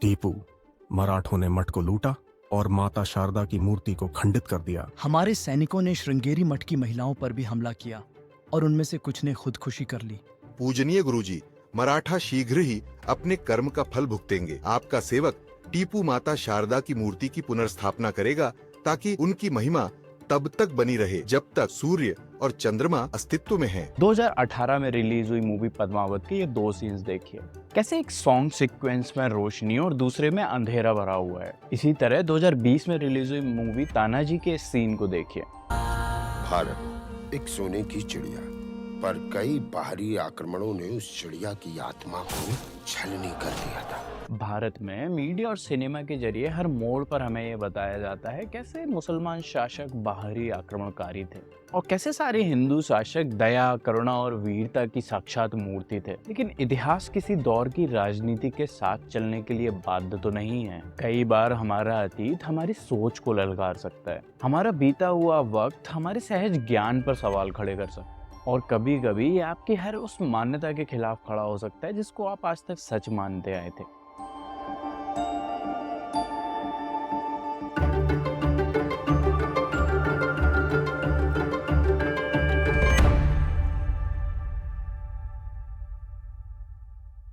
टीपू, मराठों ने मठ को लूटा और माता शारदा की मूर्ति को खंडित कर दिया। हमारे सैनिकों ने श्रृंगेरी मठ की महिलाओं पर भी हमला किया और उनमें से कुछ ने खुदकुशी कर ली। पूजनीय गुरुजी, मराठा शीघ्र ही अपने कर्म का फल भुगतेंगे। आपका सेवक टीपू माता शारदा की मूर्ति की पुनर्स्थापना करेगा ताकि उनकी महिमा तब तक बनी रहे जब तक सूर्य और चंद्रमा अस्तित्व में हैं। 2018 में रिलीज हुई मूवी पद्मावत के ये 2 सीन्स देखिए। कैसे एक सॉन्ग सीक्वेंस में रोशनी और दूसरे में अंधेरा भरा हुआ है। इसी तरह 2020 में रिलीज हुई मूवी तानाजी के इस सीन को देखिए। भारत एक सोने की चिड़िया, पर कई बाहरी आक्रमणों ने उस चिड़िया की आत्मा को छलनी कर दिया था। भारत में मीडिया और सिनेमा के जरिए हर मोड़ पर हमें ये बताया जाता है कैसे मुसलमान शासक बाहरी आक्रमणकारी थे और कैसे सारे हिंदू शासक दया, करुणा और वीरता की साक्षात मूर्ति थे। लेकिन इतिहास किसी दौर की राजनीति के साथ चलने के लिए बाध्य तो नहीं है। कई बार हमारा अतीत हमारी सोच को ललकार सकता है। हमारा बीता हुआ वक्त हमारे सहज ज्ञान पर सवाल खड़े कर सकता है और कभी कभी आपकी हर उस मान्यता के खिलाफ खड़ा हो सकता है जिसको आप आज तक सच मानते आए थे।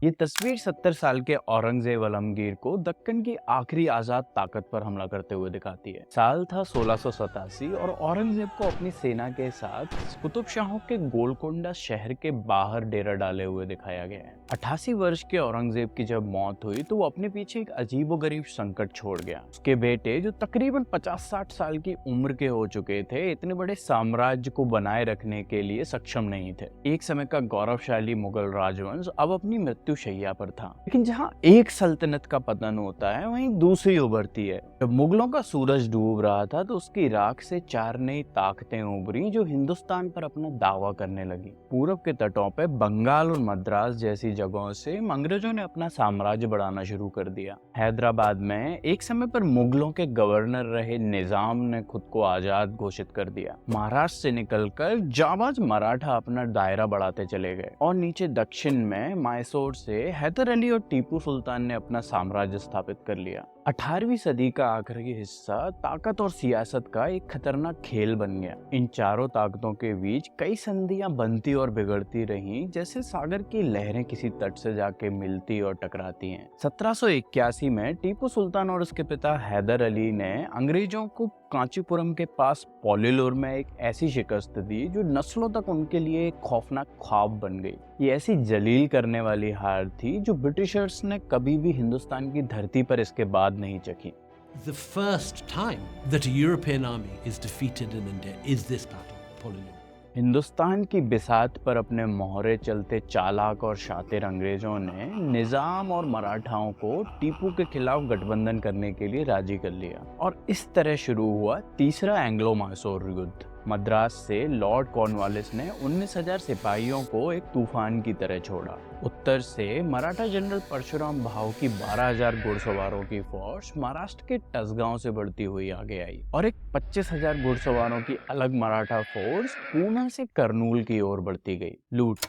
ये तस्वीर 70 साल के औरंगजेब आलमगीर को दक्कन की आखिरी आजाद ताकत पर हमला करते हुए दिखाती है। साल था 1687 और औरंगजेब को अपनी सेना के साथ कुतुब शाहों के गोलकोंडा शहर के बाहर डेरा डाले हुए दिखाया गया है। 88 वर्ष के औरंगजेब की जब मौत हुई तो वो अपने पीछे एक अजीबोगरीब संकट छोड़ गया। उसके बेटे जो तकरीबन 50-60 साल की उम्र के हो चुके थे, इतने बड़े साम्राज्य को बनाए रखने के लिए सक्षम नहीं थे। एक समय का गौरवशाली मुगल राजवंश अब अपनी मृत्युशैया पर था। लेकिन जहां एक सल्तनत का पतन होता है वहीं दूसरी उभरती है। जब मुगलों का सूरज डूब रहा था तो उसकी राख से 4 नई ताकतें उभरी जो हिंदुस्तान पर अपना दावा करने लगी। पूरब के तटों पे बंगाल और मद्रास जैसी जगहों से अंग्रेजों ने अपना साम्राज्य बढ़ाना शुरू कर दिया। हैदराबाद में एक समय पर मुगलों के गवर्नर रहे निजाम ने खुद को आजाद घोषित कर दिया। महाराष्ट्र से निकलकर जाबाज मराठा अपना दायरा बढ़ाते चले गए और नीचे दक्षिण में मैसूर से हैदर अली और टीपू सुल्तान ने अपना साम्राज्य स्थापित कर लिया। 18वीं सदी का आखिरी हिस्सा ताकत और सियासत का एक खतरनाक खेल बन गया। इन चारों ताकतों के बीच कई संधियां बनती और बिगड़ती रहीं, जैसे सागर की लहरें किसी तट से जाके मिलती और टकराती हैं। 1781 में टीपू सुल्तान और उसके पिता हैदर अली ने अंग्रेजों को कांचीपुरम के पास पोलिलोर में एक ऐसी शिकस्त दी जो नस्लों तक उनके लिए एक खौफनाक ख्वाब बन गई। ये ऐसी जलील करने वाली हार थी जो ब्रिटिशर्स ने कभी भी हिंदुस्तान की धरती पर इसके बाद नहीं चखी। The first time that a European army is defeated in India is this battle, Polilur. Hindustan की बिसात पर अपने मोहरे चलते चालाक और शातिर अंग्रेजों ने निजाम और मराठाओं को टीपू के खिलाफ गठबंधन करने के लिए राजी कर लिया और इस तरह शुरू हुआ तीसरा एंग्लो मैसूर युद्ध। मद्रास से लॉर्ड कॉर्नवालिस ने 19,000 सिपाहियों को एक तूफान की तरह छोड़ा। उत्तर से मराठा जनरल परशुराम भाऊ की 12,000 घुड़सवारों की फोर्स महाराष्ट्र के टसगांव से बढ़ती हुई आगे आई और एक 25,000 घुड़सवारों की अलग मराठा फोर्स पूना से करनूल की ओर बढ़ती गई। लूट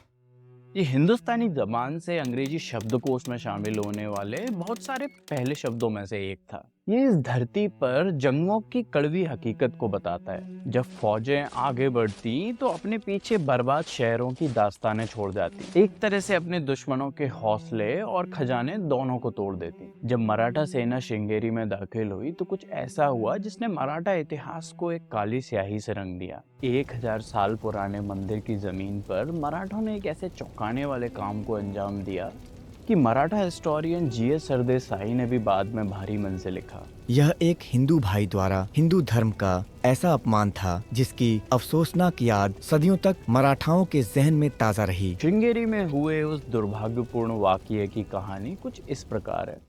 ये हिंदुस्तानी जबान से अंग्रेजी शब्दकोश में शामिल होने वाले बहुत सारे पहले शब्दों में से एक था। ये इस धरती पर जंगों की कड़वी हकीकत को बताता है। जब फौजें आगे बढ़ती तो अपने पीछे बर्बाद शहरों की दास्तानें छोड़ जाती, एक तरह से अपने दुश्मनों के हौसले और खजाने दोनों को तोड़ देती। जब मराठा सेना श्रृंगेरी में दाखिल हुई तो कुछ ऐसा हुआ जिसने मराठा इतिहास को एक काली स्याही से रंग दिया। 1000 साल पुराने मंदिर की जमीन पर मराठों ने एक ऐसे चौंकाने वाले काम को अंजाम दिया कि मराठा हिस्टोरियन जीएस सरदेसाई ने भी बाद में भारी मन से लिखा, यह एक हिंदू भाई द्वारा हिंदू धर्म का ऐसा अपमान था जिसकी अफसोसनाक याद सदियों तक मराठाओं के जहन में ताजा रही। श्रृंगेरी में हुए उस दुर्भाग्यपूर्ण वाकये की कहानी कुछ इस प्रकार है।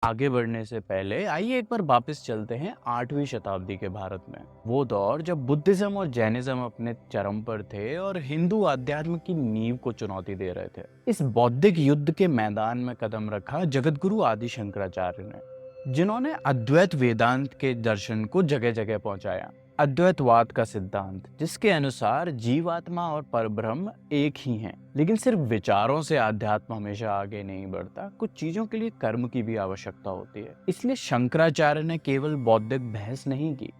आगे बढ़ने से पहले आइए एक बार वापस चलते हैं 8वीं शताब्दी के भारत में। वो दौर जब बुद्धिज्म और जैनिज्म अपने चरम पर थे और हिंदू अध्यात्म की नींव को चुनौती दे रहे थे। इस बौद्धिक युद्ध के मैदान में कदम रखा जगतगुरु आदि शंकराचार्य ने, जिन्होंने अद्वैत वेदांत के दर्शन को जगह जगह पहुंचाया। अद्वैतवाद का सिद्धांत, जिसके अनुसार जीवात्मा और परब्रह्म एक ही हैं, लेकिन सिर्फ विचारों से आध्यात्म हमेशा आगे नहीं बढ़ता, कुछ चीजों के लिए कर्म की भी आवश्यकता होती है। इसलिए शंकराचार्य ने केवल बौद्धिक बहस नहीं की,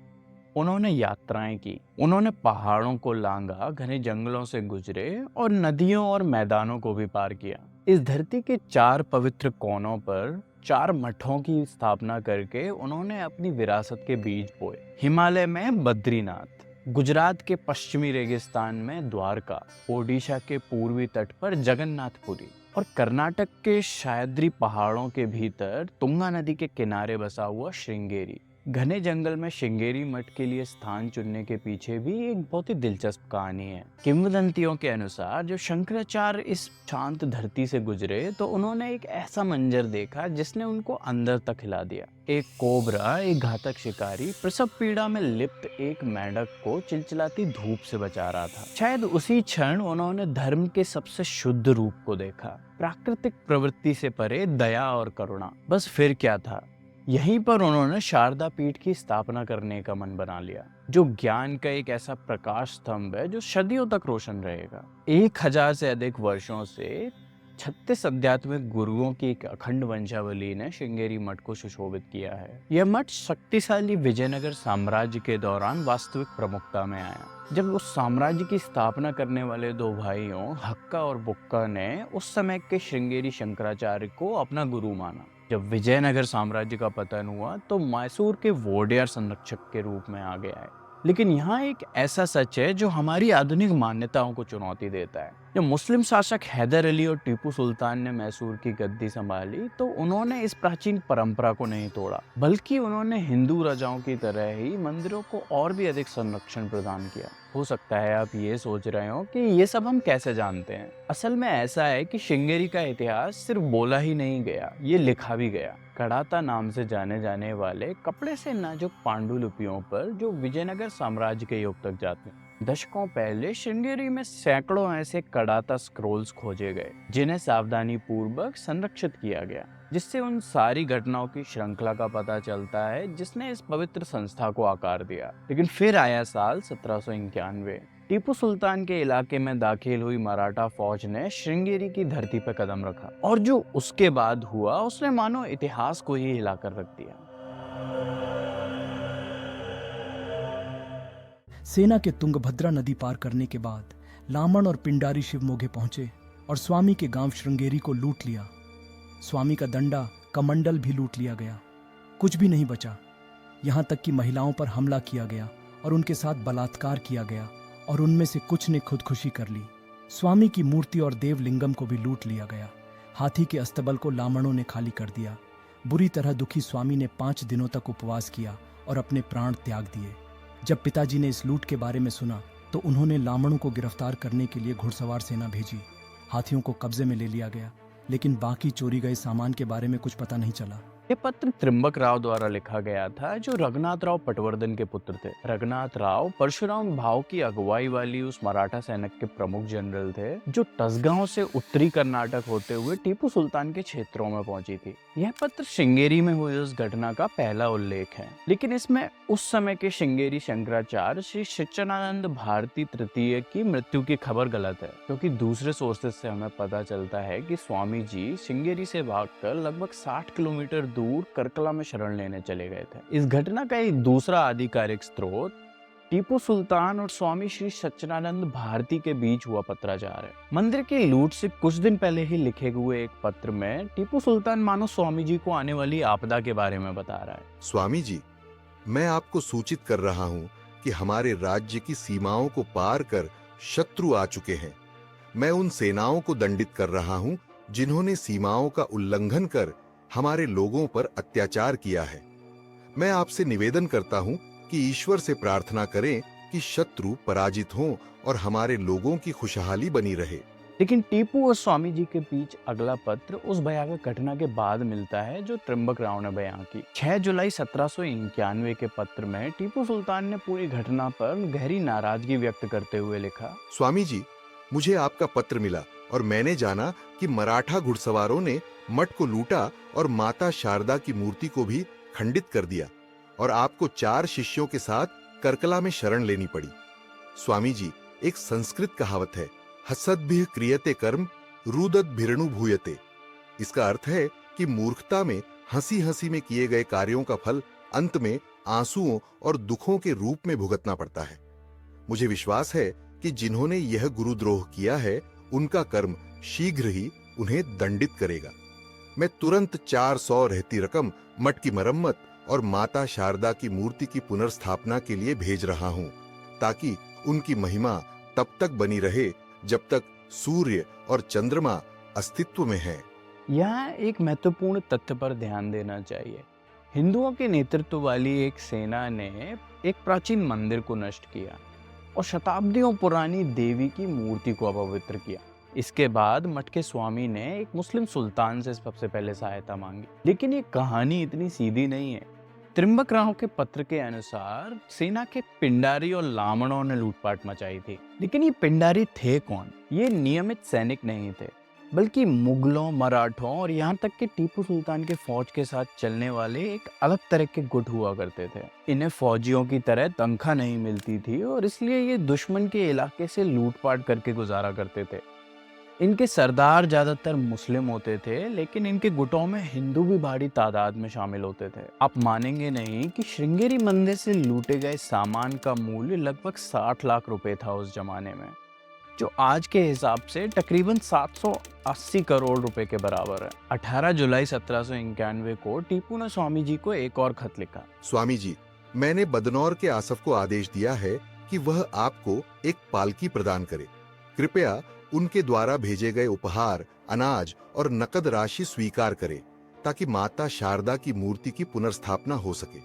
उन्होंने यात्राएं की, उन्होंने पहाड़ों को लांघा, घने जंगलों से गुजरे और नदियों और मैदानों को भी पार किया। इस धरती के 4 पवित्र कोनों पर 4 मठों की स्थापना करके उन्होंने अपनी विरासत के बीज बोए। हिमालय में बद्रीनाथ, गुजरात के पश्चिमी रेगिस्तान में द्वारका, ओडिशा के पूर्वी तट पर जगन्नाथपुरी और कर्नाटक के सह्याद्री पहाड़ों के भीतर तुंगा नदी के किनारे बसा हुआ श्रृंगेरी। घने जंगल में श्रृंगेरी मठ के लिए स्थान चुनने के पीछे भी एक बहुत ही दिलचस्प कहानी है। किंवदंतियों के अनुसार जब शंकराचार्य इस शांत धरती से गुजरे तो उन्होंने एक ऐसा मंजर देखा जिसने उनको अंदर तक हिला दिया। एक कोबरा, एक घातक शिकारी, प्रसव पीड़ा में लिप्त एक मेंढक को चिलचिलाती धूप से बचा रहा था। शायद उसी क्षण उन्होंने धर्म के सबसे शुद्ध रूप को देखा, प्राकृतिक प्रवृत्ति से परे दया और करुणा। बस फिर क्या था, यहीं पर उन्होंने शारदा पीठ की स्थापना करने का मन बना लिया, जो ज्ञान का एक ऐसा प्रकाश स्तंभ है जो सदियों तक रोशन रहेगा। 1000 से अधिक वर्षों से 36 आध्यात्मिक गुरुओं की एक अखंड वंशावली ने श्रृंगेरी मठ को सुशोभित किया है। यह मठ शक्तिशाली विजयनगर साम्राज्य के दौरान वास्तविक प्रमुखता में आया, जब उस साम्राज्य की स्थापना करने वाले 2 भाइयों हक्का और बुक्का ने उस समय के श्रृंगेरी शंकराचार्य को अपना गुरु माना। जब विजयनगर साम्राज्य का पतन हुआ तो मैसूर के वोडेयर संरक्षक के रूप में आगे आए। लेकिन यहाँ एक ऐसा सच है जो हमारी आधुनिक मान्यताओं को चुनौती देता है। जब मुस्लिम शासक हैदर अली और टीपू सुल्तान ने मैसूर की गद्दी संभाली तो उन्होंने इस प्राचीन परंपरा को नहीं तोड़ा, बल्कि उन्होंने हिंदू राजाओं की तरह ही मंदिरों को और भी अधिक संरक्षण प्रदान किया। हो सकता है आप ये सोच रहे हो कि ये सब हम कैसे जानते हैं। असल में ऐसा है कि श्रृंगेरी का इतिहास सिर्फ बोला ही नहीं गया, ये लिखा भी गया। कड़ाता नाम से जाने जाने वाले कपड़े से नाजुक पांडुलिपियों पर, जो विजयनगर साम्राज्य के युग तक जाते हैं। दशकों पहले श्रृंगेरी में सैकड़ों ऐसे कड़ाता स्क्रोल्स खोजे गए जिन्हें सावधानी पूर्वक संरक्षित किया गया, जिससे उन सारी घटनाओं की श्रृंखला का पता चलता है जिसने इस पवित्र संस्था को आकार दिया। लेकिन फिर आया साल 1791। टीपू सुल्तान के इलाके में दाखिल हुई मराठा फौज ने श्रृंगेरी की धरती पर कदम रखा, और जो उसके बाद हुआ उसने मानो इतिहास को ही हिलाकर रख दिया। सेना के तुंगभद्रा नदी पार करने के बाद लामण और पिंडारी शिवमोगे पहुंचे और स्वामी के गांव श्रृंगेरी को लूट लिया। स्वामी का दंडा कमंडल भी लूट लिया गया, कुछ भी नहीं बचा। यहाँ तक कि महिलाओं पर हमला किया गया और उनके साथ बलात्कार किया गया, और उनमें से कुछ ने खुदकुशी कर ली। स्वामी की मूर्ति और देवलिंगम को भी लूट लिया गया। हाथी के अस्तबल को लामणों ने खाली कर दिया। बुरी तरह दुखी स्वामी ने 5 दिनों तक उपवास किया और अपने प्राण त्याग दिए। जब पिताजी ने इस लूट के बारे में सुना तो उन्होंने लामणों को गिरफ्तार करने के लिए घुड़सवार सेना भेजी। हाथियों को कब्जे में ले लिया गया, लेकिन बाकी चोरी गए सामान के बारे में कुछ पता नहीं चला। ये पत्र त्रिंबक राव द्वारा लिखा गया था, जो रघुनाथ राव पटवर्धन के पुत्र थे। रघुनाथ राव परशुराम भाव की अगुवाई वाली उस मराठा सैनिक के प्रमुख जनरल थे, जो टसगांव से उत्तरी कर्नाटक होते हुए टीपू सुल्तान के क्षेत्रों में पहुंची थी। यह पत्र श्रृंगेरी में हुई उस घटना का पहला उल्लेख है, लेकिन इसमें उस समय के श्रृंगेरी शंकराचार्य श्री सच्चिदानंद भारती तृतीय की मृत्यु की खबर गलत है, क्योंकि दूसरे सोर्सेज से हमें पता चलता है कि स्वामी जी श्रृंगेरी से भागकर लगभग 60 किलोमीटर दूर करकला में शरण लेने चले गए थे। इस घटना का एक दूसरा आधिकारिक स्रोत टीपू सुल्तान और स्वामी श्री सच्चिदानंद भारती के बीच हुआ पत्राचार है। मंदिर की लूट से कुछ दिन पहले ही लिखे हुए एक पत्र में टीपू सुल्तान मानो स्वामी जी को आने वाली आपदा के बारे में बता रहा है। स्वामी जी, मैं आपको सूचित कर रहा हूँ कि हमारे राज्य की सीमाओं को पार कर शत्रु आ चुके हैं। मैं उन सेनाओं को दंडित कर रहा हूँ जिन्होंने सीमाओं का उल्लंघन कर हमारे लोगों पर अत्याचार किया है। मैं आपसे निवेदन करता हूँ कि ईश्वर से प्रार्थना करें कि शत्रु पराजित हों और हमारे लोगों की खुशहाली बनी रहे। लेकिन टीपू और स्वामी जी के बीच अगला पत्र उस भयावह घटना के बाद मिलता है जो त्रिंबक राव ने बयां की। 6 जुलाई 1791 के पत्र में टीपू सुल्तान ने पूरी घटना पर गहरी नाराजगी व्यक्त करते हुए लिखा, स्वामी जी, मुझे आपका पत्र मिला और मैंने जाना कि मराठा घुड़सवारों ने मठ को लूटा और माता शारदा की मूर्ति को भी खंडित कर दिया और आपको 4 शिष्यों के साथ करकला में शरण लेनी पड़ी। स्वामी जी, एक संस्कृत कहावत है, हसद्भिः क्रियते कर्म रुदद्भिरणु भूयते। इसका अर्थ है कि मूर्खता में हंसी हंसी में किए गए कार्यों का फल अंत में आंसुओं और दुखों के रूप में भुगतना पड़ता है। मुझे विश्वास है कि जिन्होंने यह गुरुद्रोह किया है, उनका कर्म शीघ्र ही उन्हें दंडित करेगा। मैं तुरंत 400 रहती रकम मठ की मरम्मत और माता शारदा की मूर्ति की पुनर्स्थापना के लिए भेज रहा हूं, ताकि उनकी महिमा तब तक बनी रहे जब तक सूर्य और चंद्रमा अस्तित्व में है। यहाँ एक महत्वपूर्ण तथ्य पर ध्यान देना चाहिए। हिंदुओं के नेतृत्व वाली एक सेना ने एक प्राचीन मंदिर को नष्ट किया और शताब्दियों पुरानी देवी की मूर्ति को अपवित्र किया। इसके बाद मठ के स्वामी ने एक मुस्लिम सुल्तान से सबसे पहले सहायता मांगी। लेकिन ये कहानी इतनी सीधी नहीं है। त्रिंबक राव के पत्र के अनुसार सेना के पिंडारी और लामणों ने लूटपाट मचाई थी। लेकिन ये पिंडारी थे कौन? ये नियमित सैनिक नहीं थे, बल्कि मुगलों, मराठों और यहाँ तक कि टीपू सुल्तान के फौज के साथ चलने वाले एक अलग तरह के गुट हुआ करते थे। इन्हें फौजियों की तरह तनख्वाह नहीं मिलती थी और इसलिए ये दुश्मन के इलाके से लूटपाट करके गुजारा करते थे। इनके सरदार ज्यादातर मुस्लिम होते थे, लेकिन इनके गुटों में हिंदू भी बड़ी तादाद में शामिल होते थे। आप मानेंगे नहीं कि श्रृंगेरी मंदिर से लूटे गए सामान का मूल्य लगभग 60 लाख रुपए था उस जमाने में, जो आज के हिसाब से तकरीबन 780 करोड़ रुपए के बराबर है। 18 जुलाई 1791 को टीपू ने स्वामी जी को एक और खत लिखा। स्वामी जी, मैंने बदनौर के आसफ को आदेश दिया है कि वह आपको एक पालकी प्रदान करे। कृपया उनके द्वारा भेजे गए उपहार, अनाज और नकद राशि स्वीकार करें, ताकि माता शारदा की मूर्ति की पुनर्स्थापना हो सके।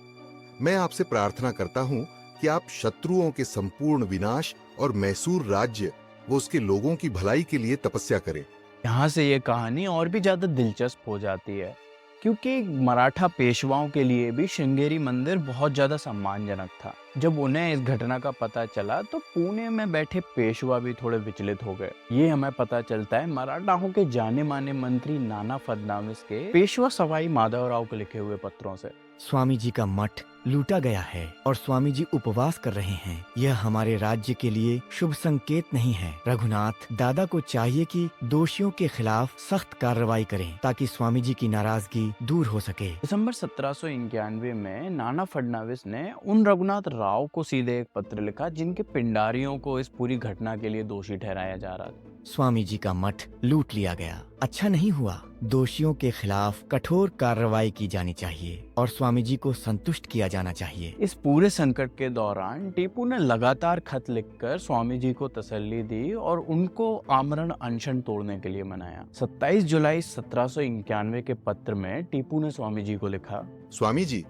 मैं आपसे प्रार्थना करता हूं कि आप शत्रुओं के संपूर्ण विनाश और मैसूर राज्य वो उसके लोगों की भलाई के लिए तपस्या करें। यहाँ से ये कहानी और भी ज्यादा दिलचस्प हो जाती है, क्योंकि मराठा पेशवाओं के लिए भी श्रृंगेरी मंदिर बहुत ज्यादा सम्मानजनक था। जब उन्हें इस घटना का पता चला तो पुणे में बैठे पेशवा भी थोड़े विचलित हो गए। ये हमें पता चलता है मराठाओं के जाने माने मंत्री नाना फडणवीस के पेशवा सवाई माधवराव को लिखे हुए पत्रों से। स्वामी जी का मठ लूटा गया है और स्वामी जी उपवास कर रहे हैं। यह हमारे राज्य के लिए शुभ संकेत नहीं है। रघुनाथ दादा को चाहिए कि दोषियों के खिलाफ सख्त कार्रवाई करें, ताकि स्वामी जी की नाराजगी दूर हो सके। दिसंबर 1791 में नाना फडणवीस ने उन रघुनाथ राव को सीधे एक पत्र लिखा जिनके पिंडारियों को इस पूरी घटना के लिए दोषी ठहराया जा रहा था। स्वामी जी का मठ लूट लिया गया, अच्छा नहीं हुआ। दोषियों के खिलाफ कठोर कार्रवाई की जानी चाहिए और स्वामी जी को संतुष्ट किया जाना चाहिए। इस पूरे संकट के दौरान टीपू ने लगातार खत लिखकर स्वामी जी को तसल्ली दी और उनको आमरण अनशन तोड़ने के लिए मनाया। 27 जुलाई 1791 के पत्र में टीपू ने स्वामी जी को लिखा, स्वामी जी,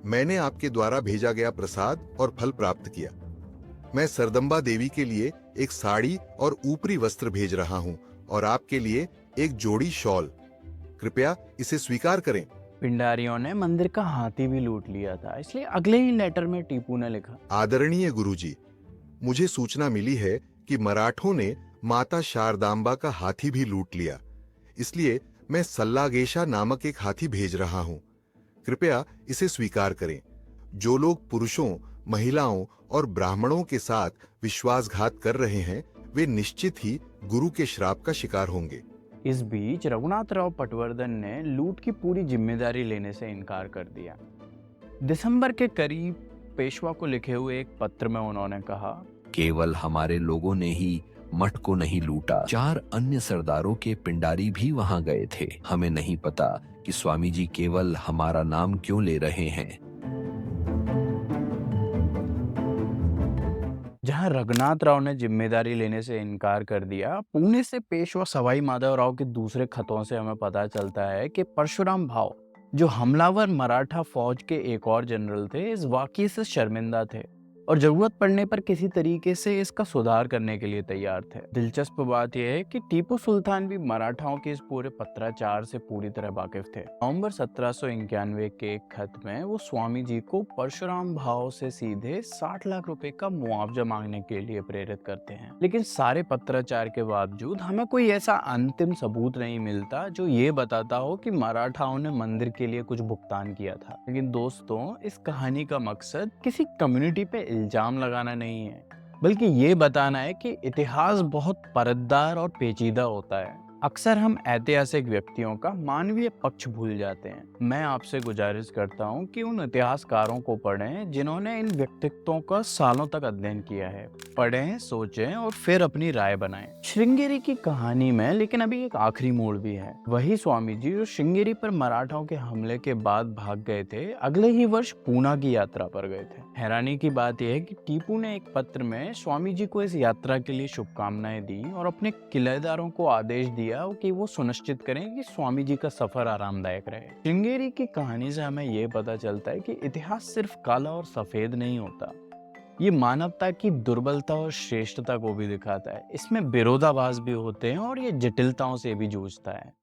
मैंने आपके द्वारा भेजा गया प्रसाद और फल प्राप्त किया। मैं सरदम्बा देवी के लिए एक साड़ी और ऊपरी वस्त्र भेज रहा हूँ और आपके लिए एक जोड़ी शॉल। कृपया इसे स्वीकार करें। पिंडारियों ने मंदिर का हाथी भी लूट लिया था, इसलिए अगले ही लेटर में टीपू ने लिखा, आदरणीय गुरुजी, मुझे सूचना मिली है कि मराठों ने माता शारदांबा का हाथी भी लूट लिया, इसलिए मैं सल्लागेशा नामक एक हाथी भेज रहा हूँ। कृपया इसे स्वीकार करें। जो लोग पुरुषों, महिलाओं और ब्राह्मणों के साथ विश्वासघात कर रहे हैं, वे निश्चित ही गुरु के श्राप का शिकार होंगे। इस बीच रघुनाथ राव पटवर्धन ने लूट की पूरी जिम्मेदारी लेने से इनकार कर दिया। दिसंबर के करीब पेशवा को लिखे हुए एक पत्र में उन्होंने कहा, केवल हमारे लोगों ने ही मठ को नहीं लूटा, 4 अन्य सरदारों के पिंडारी भी वहां गए थे। हमें नहीं पता कि स्वामी जी केवल हमारा नाम क्यों ले रहे हैं। जहां रघुनाथ राव ने जिम्मेदारी लेने से इनकार कर दिया, पुणे से पेशवा सवाई माधवराव के दूसरे खतों से हमें पता चलता है कि परशुराम भाव, जो हमलावर मराठा फौज के एक और जनरल थे, इस वाकये से शर्मिंदा थे और जरूरत पड़ने पर किसी तरीके से इसका सुधार करने के लिए तैयार थे। दिलचस्प बात यह है कि टीपू सुल्तान भी मराठाओं के इस पूरे पत्राचार से पूरी तरह वाकिफ थे। नवंबर 1791 के एक खत में वो स्वामी जी को परशुराम भाव से सीधे 60 लाख रुपए का मुआवजा मांगने के लिए प्रेरित करते हैं। लेकिन सारे पत्राचार के बावजूद हमें कोई ऐसा अंतिम सबूत नहीं मिलता जो ये बताता हो कि मराठाओं ने मंदिर के लिए कुछ भुगतान किया था। लेकिन दोस्तों, इस कहानी का मकसद किसी कम्युनिटी पे इल्जाम लगाना नहीं है, बल्कि ये बताना है कि इतिहास बहुत परतदार और पेचीदा होता है। अक्सर हम ऐतिहासिक व्यक्तियों का मानवीय पक्ष भूल जाते हैं। मैं आपसे गुजारिश करता हूँ कि उन इतिहासकारों को पढ़ें जिन्होंने इन व्यक्तित्वों का सालों तक अध्ययन किया है। पढ़ें, सोचें और फिर अपनी राय बनाएं। श्रृंगेरी की कहानी में लेकिन अभी एक आखिरी मोड़ भी है। वही स्वामी जी जो श्रृंगेरी पर मराठाओं के हमले के बाद भाग गए थे, अगले ही वर्ष पूना की यात्रा पर गए थे। हैरानी की बात यह है कि टीपू ने एक पत्र में स्वामी जी को इस यात्रा के लिए शुभकामनाएं दी और अपने किलेदारों को आदेश दिया कि वो सुनिश्चित करें कि स्वामी जी का सफर आरामदायक रहे। श्रृंगेरी की कहानी से हमें ये पता चलता है कि इतिहास सिर्फ काला और सफेद नहीं होता, ये मानवता की दुर्बलता और श्रेष्ठता को भी दिखाता है। इसमें विरोधाभास भी होते हैं और ये जटिलताओं से भी जूझता है।